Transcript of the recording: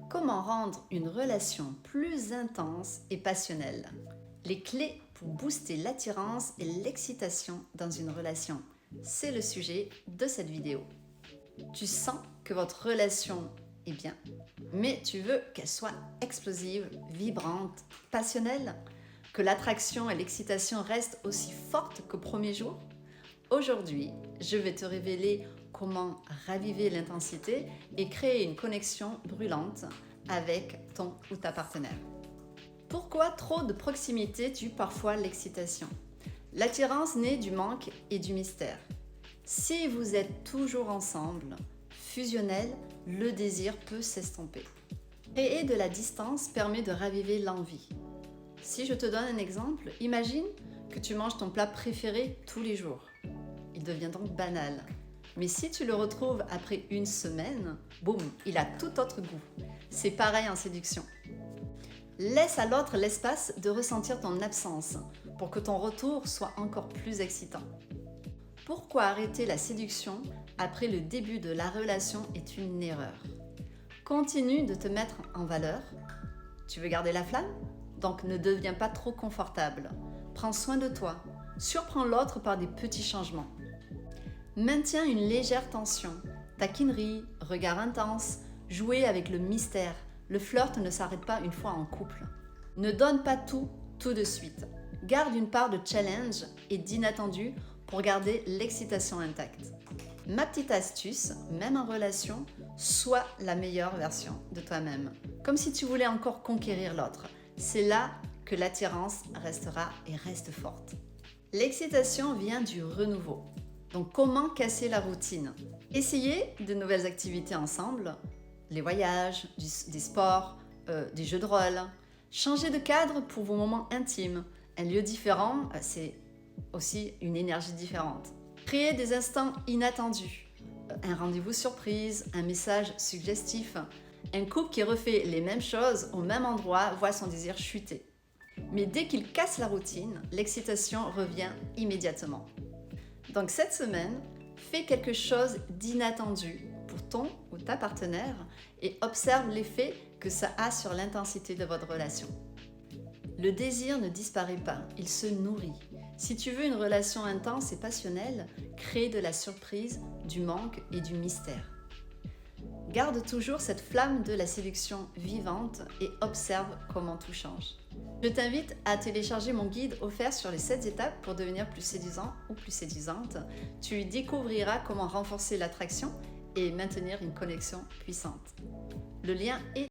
Comment rendre une relation plus intense et passionnelle? Les clés pour booster l'attirance et l'excitation dans une relation. C'est le sujet de cette vidéo. Tu sens que votre relation est bien, mais tu veux qu'elle soit explosive, vibrante, passionnelle, que l'attraction et l'excitation restent aussi fortes qu'au premier jour? Aujourd'hui, je vais te révéler comment raviver l'intensité et créer une connexion brûlante avec ton ou ta partenaire. Pourquoi trop de proximité tue parfois l'excitation? L'attirance naît du manque et du mystère. Si vous êtes toujours ensemble, fusionnel, le désir peut s'estomper. Créer de la distance permet de raviver l'envie. Si je te donne un exemple, imagine que tu manges ton plat préféré tous les jours. Il devient donc banal. Mais si tu le retrouves après une semaine, boum, il a tout autre goût. C'est pareil en séduction. Laisse à l'autre l'espace de ressentir ton absence pour que ton retour soit encore plus excitant. Pourquoi arrêter la séduction après le début de la relation est une erreur. Continue de te mettre en valeur. Tu veux garder la flamme? Donc ne deviens pas trop confortable. Prends soin de toi. Surprends l'autre par des petits changements. Maintiens une légère tension. Taquinerie, regard intense, jouer avec le mystère. Le flirt ne s'arrête pas une fois en couple. Ne donne pas tout de suite. Garde une part de challenge et d'inattendu pour garder l'excitation intacte. Ma petite astuce, même en relation, sois la meilleure version de toi-même. Comme si tu voulais encore conquérir l'autre. C'est là que l'attirance restera et reste forte. L'excitation vient du renouveau. Donc comment casser la routine? Essayez de nouvelles activités ensemble, les voyages, des sports, des jeux de rôle. Changez de cadre pour vos moments intimes. Un lieu différent, c'est aussi une énergie différente. Créez des instants inattendus. Un rendez-vous surprise, un message suggestif. Un couple qui refait les mêmes choses au même endroit voit son désir chuter. Mais dès qu'il casse la routine, l'excitation revient immédiatement. Donc cette semaine, fais quelque chose d'inattendu pour ton ou ta partenaire et observe l'effet que ça a sur l'intensité de votre relation. Le désir ne disparaît pas, il se nourrit. Si tu veux une relation intense et passionnelle, crée de la surprise, du manque et du mystère. Garde toujours cette flamme de la séduction vivante et observe comment tout change. Je t'invite à télécharger mon guide offert sur les 7 étapes pour devenir plus séduisant ou plus séduisante. Tu y découvriras comment renforcer l'attraction et maintenir une connexion puissante. Le lien est